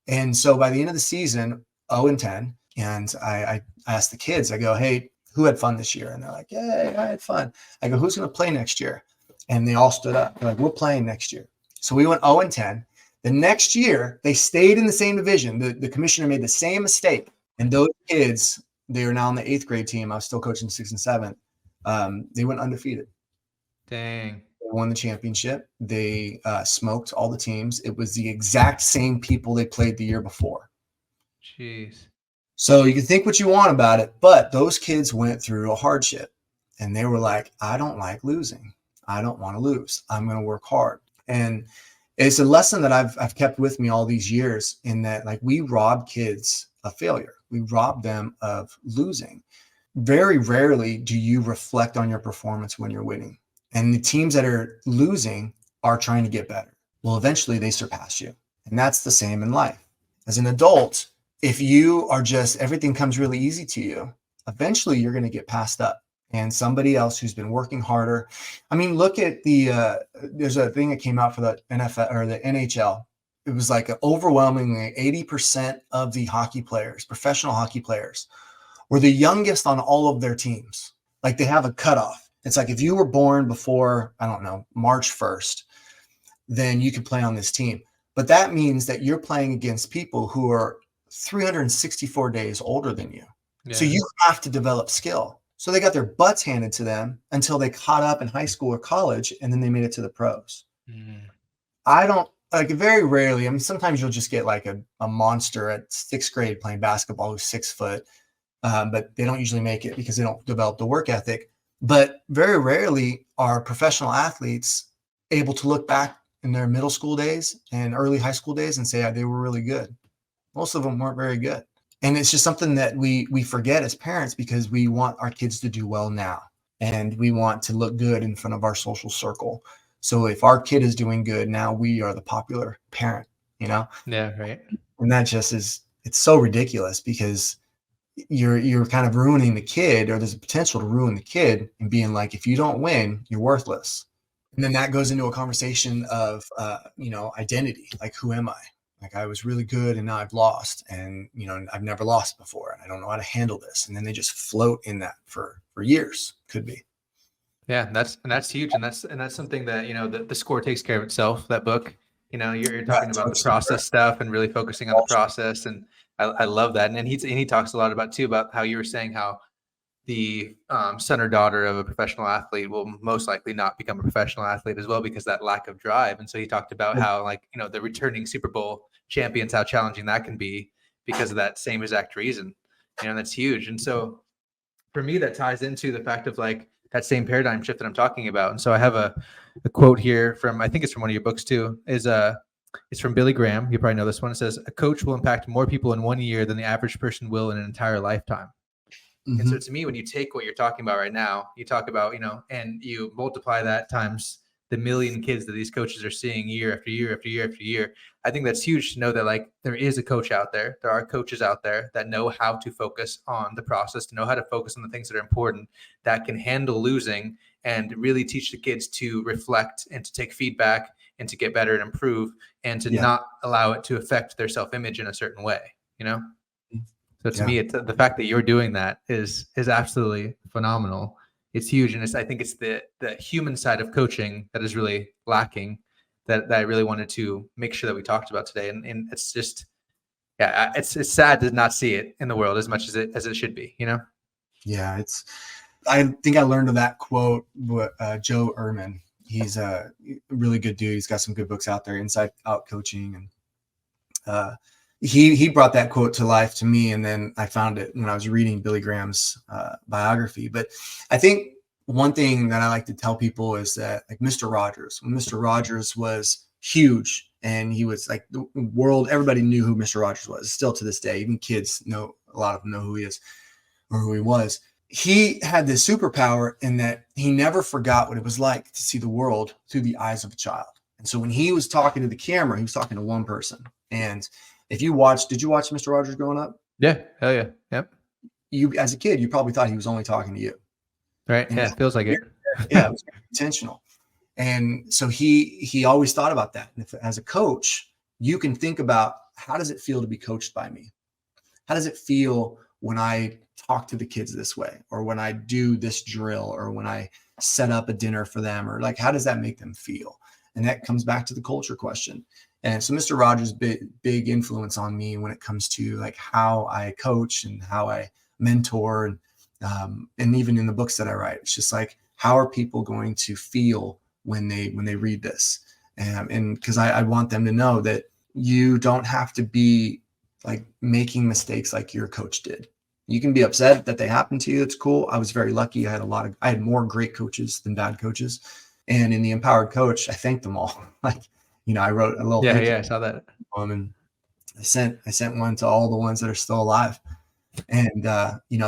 And so by the end of the season, 0-10, and I asked the kids, I go, hey, who had fun this year? And they're like, hey, I had fun. I go, who's going to play next year? And they all stood up. They're like, we're playing next year. So we went 0-10. The next year, they stayed in the same division. The commissioner made the same mistake. And those kids, they are now on the 8th grade team. I was still coaching 6th and 7th. They went undefeated. Dang. They won the championship. They smoked all the teams. It was the exact same people they played the year before. Jeez. So you can think what you want about it, but those kids went through a hardship and they were like, I don't like losing. I don't want to lose. I'm going to work hard. And it's a lesson that I've kept with me all these years, in that, like, we rob kids of failure. We rob them of losing. Very rarely do you reflect on your performance when you're winning. And the teams that are losing are trying to get better. Well, eventually they surpass you. And that's the same in life. As an adult, if you are just, everything comes really easy to you, eventually you're going to get passed up. And somebody else who's been working harder. I mean, look at there's a thing that came out for the NFL or the NHL. It was like overwhelmingly 80% of the hockey players, professional hockey players, were the youngest on all of their teams. Like, they have a cutoff. It's like, if you were born before, I don't know, March 1st, then you could play on this team. But that means that you're playing against people who are 364 days older than you. Yeah. So you have to develop skill. So they got their butts handed to them until they caught up in high school or college, and then they made it to the pros. I don't, like, very rarely, I mean, sometimes you'll just get like a monster at 6th grade playing basketball who's 6 foot, but they don't usually make it because they don't develop the work ethic. But very rarely are professional athletes able to look back in their middle school days and early high school days and say, they were really good. Most of them weren't very good. And it's just something that we forget as parents, because we want our kids to do well now, and we want to look good in front of our social circle. So if our kid is doing good now, we are the popular parent, you know? Yeah, right. And that just is, it's so ridiculous, because you're kind of ruining the kid, or there's a potential to ruin the kid, and being like, if you don't win, you're worthless. And then that goes into a conversation of, identity. Like, who am I? Like, I was really good and now I've lost, and, I've never lost before, and I don't know how to handle this. And then they just float in that for years. Could be. Yeah, that's huge. And that's something that, the score takes care of itself, that book. You're talking about the process stuff and really focusing on the process. And I love that. And he talks a lot about too, about how you were saying how the son or daughter of a professional athlete will most likely not become a professional athlete as well, because that lack of drive. And so he talked about how, like, the returning Super Bowl champions, how challenging that can be because of that same exact reason. That's huge. And so for me, that ties into the fact of, like, that same paradigm shift that I'm talking about. And so I have a quote here from, I think it's from one of your books too, it's from Billy Graham. You probably know this one. It says, "A coach will impact more people in 1 year than the average person will in an entire lifetime." And so to me, when you take what you're talking about right now, you talk about, and you multiply that times the million kids that these coaches are seeing year after year after year after year, I think that's huge to know that, like, there is a coach out there. There are coaches out there that know how to focus on the process, to know how to focus on the things that are important, that can handle losing and really teach the kids to reflect and to take feedback and to get better and improve, and to not allow it to affect their self-image in a certain way, So to me, it's the fact that you're doing that is absolutely phenomenal. It's huge. And I think it's the human side of coaching that is really lacking, that I really wanted to make sure that we talked about today. And it's just, it's sad to not see it in the world as much as it should be, Yeah. I think I learned of that quote, Joe Ehrman. He's a really good dude. He's got some good books out there, Inside Out Coaching. And, he brought that quote to life to me, and then I found it when I was reading Billy Graham's biography. But I think one thing that I like to tell people is that, like, Mr. Rogers, when Mr. Rogers was huge and he was like the world, everybody knew who Mr. Rogers was. Still to this day, even kids know, a lot of them know who he is or who he was. He had this superpower in that he never forgot what it was like to see the world through the eyes of a child. And so when he was talking to the camera, he was talking to one person. And if you did you watch Mr. Rogers growing up? Yeah. Hell yeah. Yep. You, as a kid, you probably thought he was only talking to you. Right. And it feels like it. Yeah. It was intentional. And so he always thought about that. And as a coach, you can think about, how does it feel to be coached by me? How does it feel when I talk to the kids this way, or when I do this drill, or when I set up a dinner for them, or like, how does that make them feel? And that comes back to the culture question. And so Mr. Rogers' big influence on me when it comes to, like, how I coach and how I mentor, and even in the books that I write, it's just like, how are people going to feel when they read this? And because I want them to know that you don't have to be like making mistakes like your coach did. You can be upset that they happened to you. It's cool. I was very lucky. I had more great coaches than bad coaches. And in the Empowered Coach, I thanked them all. Like, I wrote a little Yeah, thank you yeah, I saw that. to them, and I sent one to all the ones that are still alive. And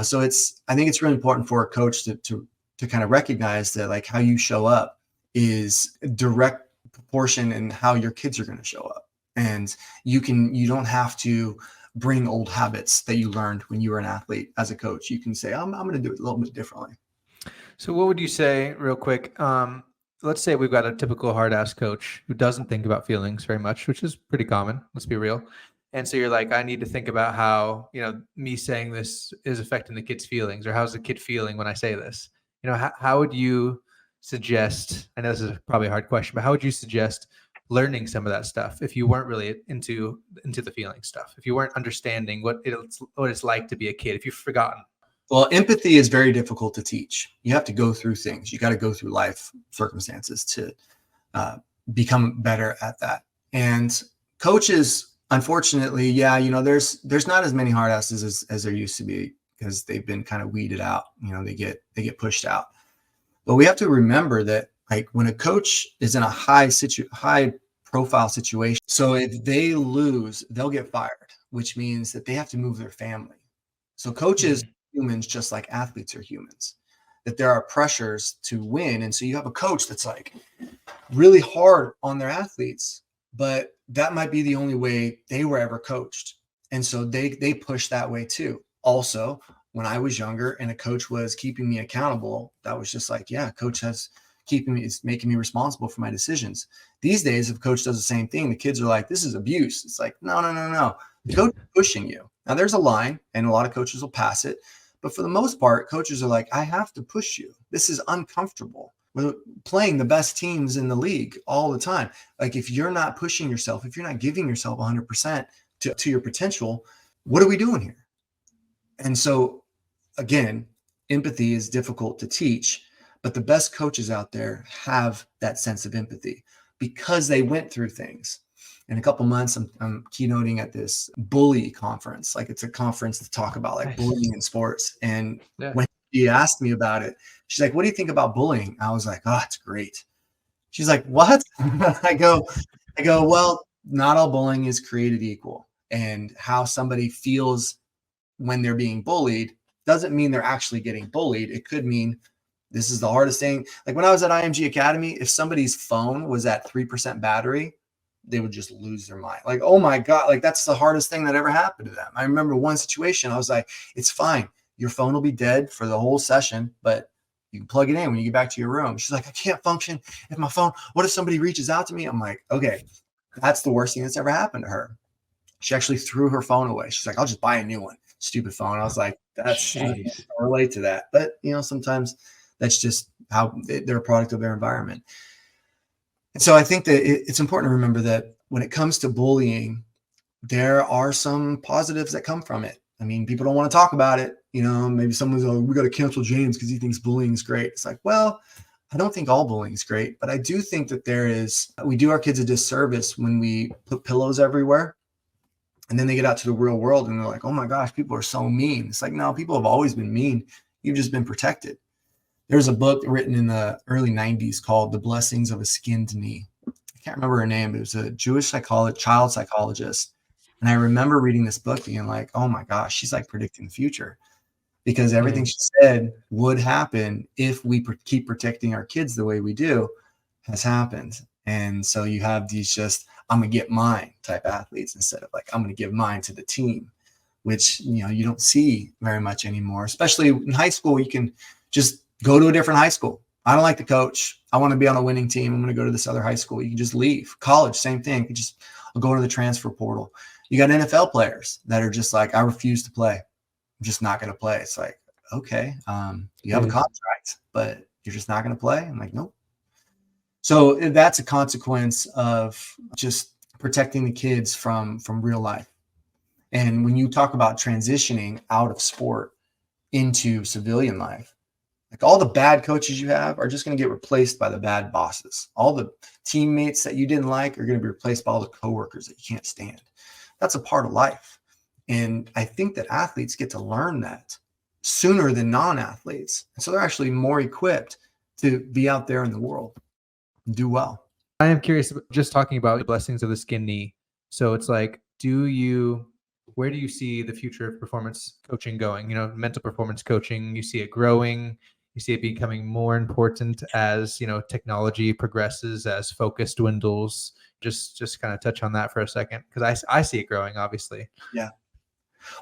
so I think it's really important for a coach to kind of recognize that, like, how you show up is a direct proportion in how your kids are going to show up. And you don't have to bring old habits that you learned when you were an athlete as a coach. You can say, I'm going to do it a little bit differently. So what would you say, real quick? Let's say we've got a typical hard ass coach who doesn't think about feelings very much, which is pretty common. Let's be real. And so you're like, I need to think about how, me saying this is affecting the kid's feelings, or how's the kid feeling when I say this? How would you suggest, I know this is probably a hard question, but how would you suggest learning some of that stuff if you weren't really into the feeling stuff, if you weren't understanding what it's like to be a kid, if you've forgotten? Well, empathy is very difficult to teach. You have to go through things. You got to go through life circumstances to become better at that. And coaches, unfortunately, there's not as many hard asses as there used to be, because they've been kind of weeded out. They get pushed out. But we have to remember that, like, when a coach is in a high profile situation, so if they lose, they'll get fired, which means that they have to move their family. So coaches, humans, just like athletes are humans, that there are pressures to win. And so you have a coach that's like really hard on their athletes, but that might be the only way they were ever coached. And so they push that way too. Also, when I was younger and a coach was keeping me accountable, that was just like, yeah, coach is making me responsible for my decisions. These days, if a coach does the same thing, the kids are like, this is abuse. It's like, no. The coach is pushing you. Now there's a line, and a lot of coaches will pass it. But for the most part, coaches are like, I have to push you. This is uncomfortable. We're playing the best teams in the league all the time. Like, if you're not pushing yourself, if you're not giving yourself 100% to your potential, what are we doing here? And so, again, empathy is difficult to teach, but the best coaches out there have that sense of empathy because they went through things. In a couple months, I'm keynoting at this bully conference. Like, it's a conference to talk about like bullying in sports. And when she asked me about it, she's like, what do you think about bullying? I was like, oh, it's great. She's like, what? I go, well, not all bullying is created equal. And how somebody feels when they're being bullied doesn't mean they're actually getting bullied. It could mean this is the hardest thing. Like, when I was at IMG Academy, if somebody's phone was at 3% battery, they would just lose their mind. Like, oh my God, like, that's the hardest thing that ever happened to them. I remember one situation, I was like, it's fine. Your phone will be dead for the whole session, but you can plug it in when you get back to your room. She's like, I can't function if my phone, what if somebody reaches out to me? I'm like, okay, that's the worst thing that's ever happened to her. She actually threw her phone away. She's like, I'll just buy a new one. Stupid phone. I was like, I can't relate to that. But, sometimes that's just how they're a product of their environment. And so I think that it's important to remember that when it comes to bullying, there are some positives that come from it. I mean, people don't want to talk about it. Maybe someone's like, we got to cancel James because he thinks bullying is great. It's like, well, I don't think all bullying is great, but I do think that we do our kids a disservice when we put pillows everywhere. And then they get out to the real world and they're like, oh my gosh, people are so mean. It's like, no, people have always been mean. You've just been protected. There's a book written in the early 90s called The Blessings of a Skinned Knee. I can't remember her name. It was a Jewish child psychologist. And I remember reading this book being like, oh my gosh, she's like predicting the future, because everything she said would happen if we keep protecting our kids the way we do has happened. And so you have these just, I'm going to get mine type athletes instead of like, I'm going to give mine to the team, which, you don't see very much anymore, especially in high school. You can just go to a different high school. I don't like the coach. I want to be on a winning team. I'm going to go to this other high school. You can just leave. College, same thing. I'll go to the transfer portal. You got NFL players that are just like, I refuse to play. I'm just not going to play. It's like, okay, you have a contract, but you're just not going to play. I'm like, nope. So that's a consequence of just protecting the kids from real life. And when you talk about transitioning out of sport into civilian life, like, all the bad coaches you have are just going to get replaced by the bad bosses. All the teammates that you didn't like are going to be replaced by all the coworkers that you can't stand. That's a part of life. And I think that athletes get to learn that sooner than non-athletes. And so they're actually more equipped to be out there in the world and do well. I am curious, just talking about the blessings of the skin knee. So it's like, where do you see the future of performance coaching going? You know, mental performance coaching, you see it growing, you see it becoming more important as, you know, technology progresses, as focus dwindles. Just kind of touch on that for a second, because I see it growing, obviously. Yeah.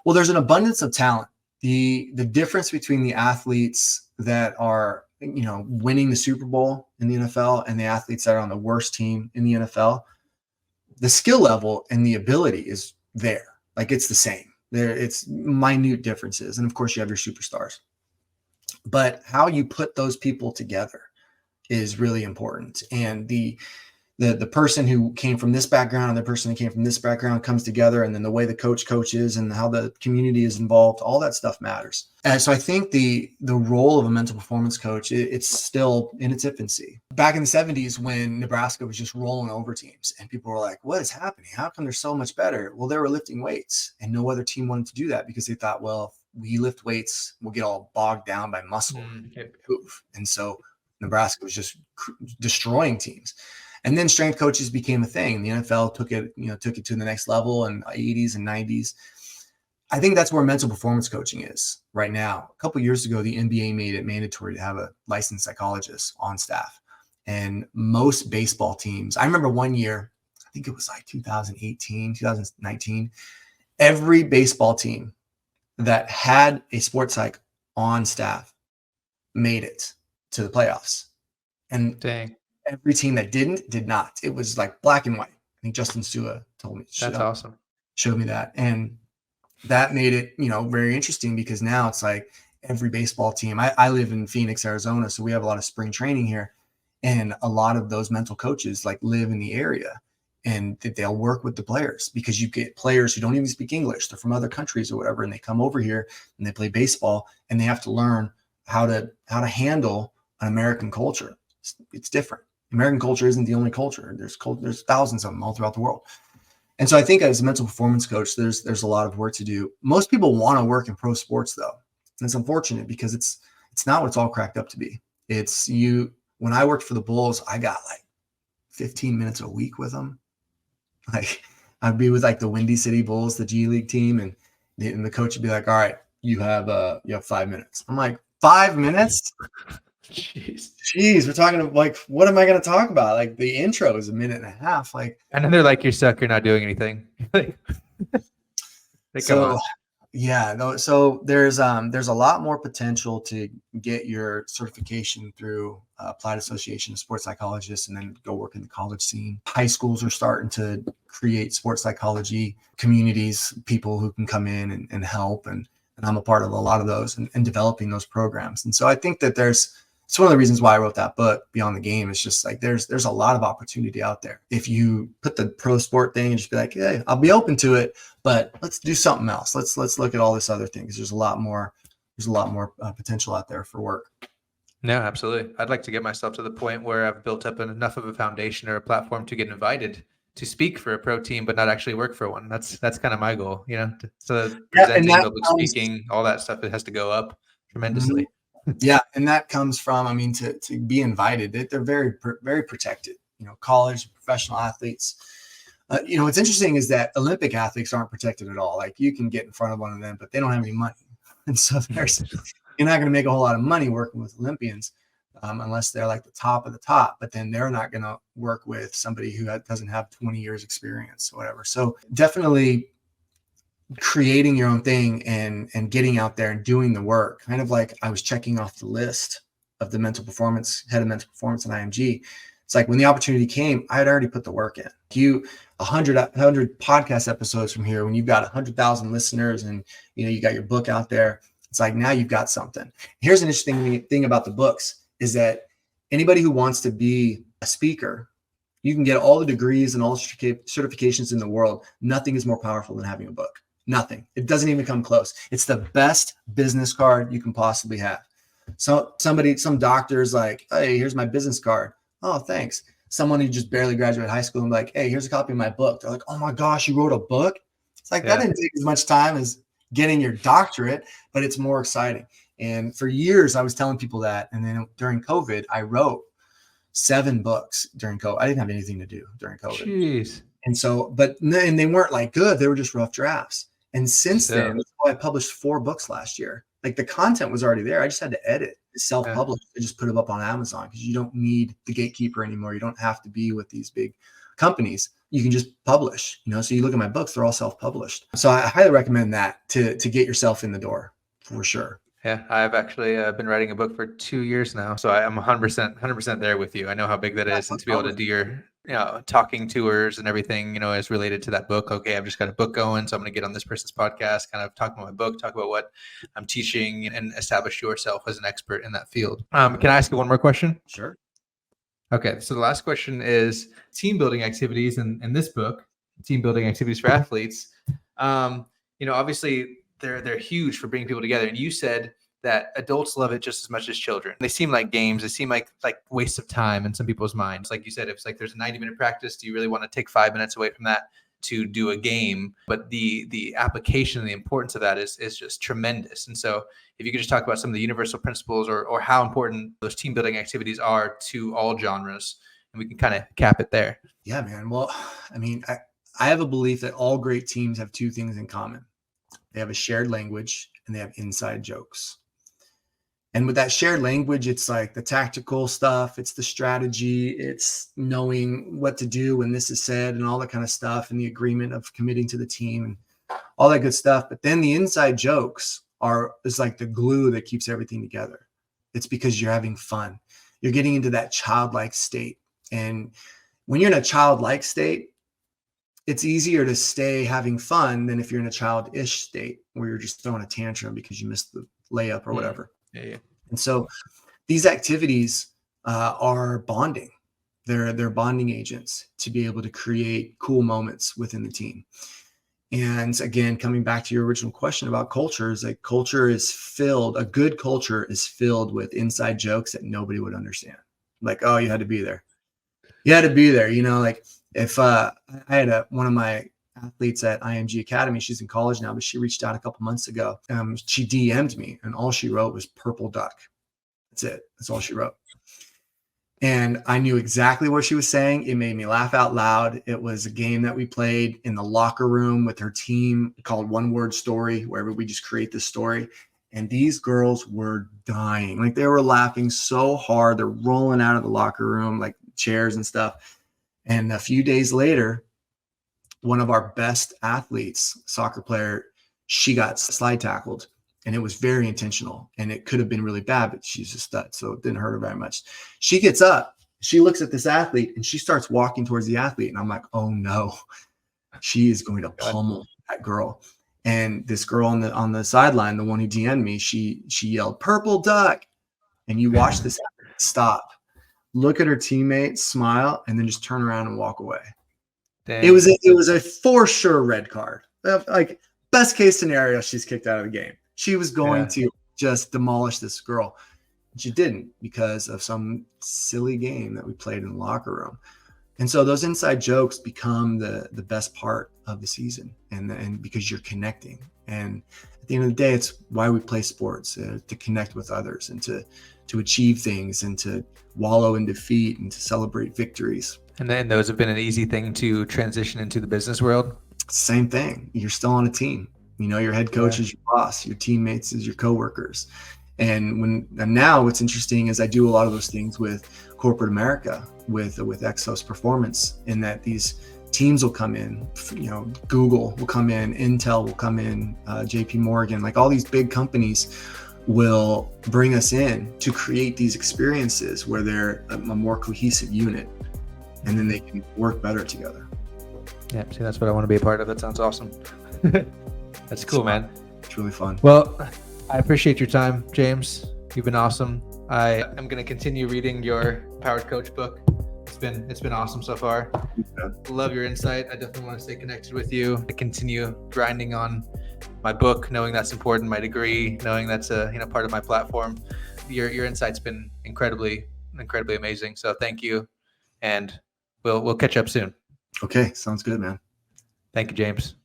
Well, there's an abundance of talent. The difference between the athletes that are, you know, winning the Super Bowl in the NFL and the athletes that are on the worst team in the NFL, the skill level and the ability is there. Like, it's the same. It's minute differences. And of course, you have your superstars. But how you put those people together is really important. And the person who came from this background and the person who came from this background comes together, and then the way the coach coaches and how the community is involved, all that stuff matters. And so I think the role of a mental performance coach, it's still in its infancy. Back in the 70s, when Nebraska was just rolling over teams and people were like, what is happening? How come they're so much better? Well, they were lifting weights, and no other team wanted to do that because they thought, well, if we lift weights, we'll get all bogged down by muscle. And so Nebraska was just destroying teams. And then strength coaches became a thing. The NFL took it to the next level in the 80s and 90s. I think that's where mental performance coaching is right now. A couple of years ago, the NBA made it mandatory to have a licensed psychologist on staff. And most baseball teams, I remember one year, I think it was like 2018, 2019, every baseball team that had a sports psych on staff made it to the playoffs. And dang, every team that did not. It was like black and white. I think Justin Sua told me. That's awesome. Showed me that. And that made it, very interesting, because now it's like every baseball team. I live in Phoenix, Arizona, so we have a lot of spring training here. And a lot of those mental coaches like live in the area, and they'll work with the players, because you get players who don't even speak English. They're from other countries or whatever, and they come over here and they play baseball, and they have to learn how to handle an American culture. It's different. American culture isn't the only culture. There's thousands of them all throughout the world. And so I think as a mental performance coach, there's a lot of work to do. Most people want to work in pro sports, though. And it's unfortunate, because it's not what it's all cracked up to be. It's you. When I worked for the Bulls, I got like 15 minutes a week with them. Like, I'd be with like the Windy City Bulls, the G League team, and the coach would be like, all right, you have 5 minutes. I'm like, 5 minutes? Jeez, we're talking like, what am I going to talk about? Like, the intro is a minute and a half. Like, and then they're like, you're stuck, you're not doing anything. So there's a lot more potential to get your certification through Applied Association of Sports Psychologists, and then go work in the college scene. High schools are starting to create sports psychology communities, people who can come in and help. And I'm a part of a lot of those and developing those programs. And so I think that it's one of the reasons why I wrote that book, Beyond the Game. It's just like, there's a lot of opportunity out there. If you put the pro sport thing and just be like, hey, I'll be open to it, but let's do something else. Let's look at all this other things. There's a lot more potential out there for work. No, absolutely. I'd like to get myself to the point where I've built up enough of a foundation or a platform to get invited to speak for a pro team, but not actually work for one. That's kind of my goal, So presenting, public speaking, all that stuff, it has to go up tremendously. Yeah, and that comes from, to be invited. They're very, very protected. College, professional athletes. What's interesting is that Olympic athletes aren't protected at all. Like, you can get in front of one of them, but they don't have any money, and so you're not going to make a whole lot of money working with Olympians unless they're like the top of the top. But then they're not going to work with somebody who doesn't have 20 years experience or whatever. So definitely creating your own thing and getting out there and doing the work. Kind of like I was checking off the list of the head of mental performance in IMG. It's like, when the opportunity came, I had already put the work in. 100 podcast episodes from here, when you've got 100,000 listeners and you got your book out there, it's like, now you've got something. Here's an interesting thing about the books, is that anybody who wants to be a speaker, you can get all the degrees and all the certifications in the world. Nothing is more powerful than having a book. Nothing. It doesn't even come close. It's the best business card you can possibly have. So some doctor's like, hey, here's my business card. Oh, thanks. Someone who just barely graduated high school and like, hey, here's a copy of my book. They're like, oh my gosh, you wrote a book? It's It's like that didn't take as much time as getting your doctorate, but it's more exciting. And for years, I was telling people that. And then during COVID, I wrote 7 books during COVID. I didn't have anything to do during COVID. Jeez. And so, and they weren't like good. They were just rough drafts. And since then, I published 4 books last year. Like the content was already there. I just had to edit, self-publish, and just put it up on Amazon because you don't need the gatekeeper anymore. You don't have to be with these big companies. You can just publish, so you look at my books, they're all self-published. So I highly recommend that to get yourself in the door for sure. Yeah, I've actually been writing a book for 2 years now, so I'm 100% there with you. I know how big that is, and to be able to do your talking tours and everything, is related to that book. Okay, I've just got a book going, so I'm going to get on this person's podcast, kind of talk about my book, talk about what I'm teaching, and establish yourself as an expert in that field. Can I ask you one more question? Sure. Okay, so the last question is team building activities in this book, team building activities for athletes. Obviously they're huge for bringing people together. And you said that adults love it just as much as children. They seem like games. They seem like waste of time in some people's minds. Like you said, if it's like there's a 90-minute practice, do you really want to take 5 minutes away from that to do a game? But the application and the importance of that is just tremendous. And so if you could just talk about some of the universal principles or how important those team building activities are to all genres, and we can kind of cap it there. Yeah, man. Well, I mean, I have a belief that all great teams have 2 things in common. They have a shared language and they have inside jokes. And with that shared language, it's like the tactical stuff, it's the strategy, it's knowing what to do when this is said and all that kind of stuff, and the agreement of committing to the team and all that good stuff. But then the inside jokes is like the glue that keeps everything together. It's because you're having fun. You're getting into that childlike state. And when you're in a childlike state, it's easier to stay having fun than if you're in a childish state where you're just throwing a tantrum because you missed the layup or whatever. Yeah. And so these activities are bonding. They're bonding agents to be able to create cool moments within the team. And again, coming back to your original question about cultures, like a good culture is filled with inside jokes that nobody would understand. Like, oh, you had to be there. You had to be there. Like if I had one of my athletes at IMG Academy, she's in college now, but she reached out a couple months ago. She DM'd me and all she wrote was purple duck. That's it. That's all she wrote. And I knew exactly what she was saying. It made me laugh out loud. It was a game that we played in the locker room with her team called One Word Story, where we just create this story. And these girls were dying. Like they were laughing so hard. They're rolling out of the locker room, like chairs and stuff. And a few days later, one of our best athletes, soccer player, she got slide tackled, and it was very intentional, and it could have been really bad, but she's a stud, so it didn't hurt her very much. She gets up, she looks at this athlete, and she starts walking towards the athlete, and I'm like, oh no, she is going to pummel that girl. And this girl on the sideline, the one who DM'd me, she yelled, "Purple duck!" And you watch this athlete stop, look at her teammate, smile, and then just turn around and walk away. Dang. It was a for sure red card. Like best case scenario, she's kicked out of the game. She was going to just demolish this girl. She didn't because of some silly game that we played in the locker room. And so those inside jokes become the best part of the season, and because you're connecting. And at the end of the day, it's why we play sports, to connect with others and to achieve things and to wallow in defeat and to celebrate victories. And then those have been an easy thing to transition into the business world. Same thing. You're still on a team. Your head coach is your boss, your teammates is your coworkers. And now what's interesting is I do a lot of those things with corporate America, with EXOS Performance, in that these teams will come in, Google will come in, Intel will come in, JP Morgan, like all these big companies will bring us in to create these experiences where they're a more cohesive unit, and then they can work better together. Yeah, see, that's what I want to be a part of. That sounds awesome. That's cool, man. It's really fun. Well, I appreciate your time, James. You've been awesome. I am going to continue reading your Powered Coach book. It's been awesome so far. Yeah. Love your insight. I definitely want to stay connected with you. I continue grinding on my book, knowing that's important, my degree, knowing that's a part of my platform. Your insight's been incredibly amazing. So thank you, and we'll catch up soon. Okay, sounds good, man. Thank you, James.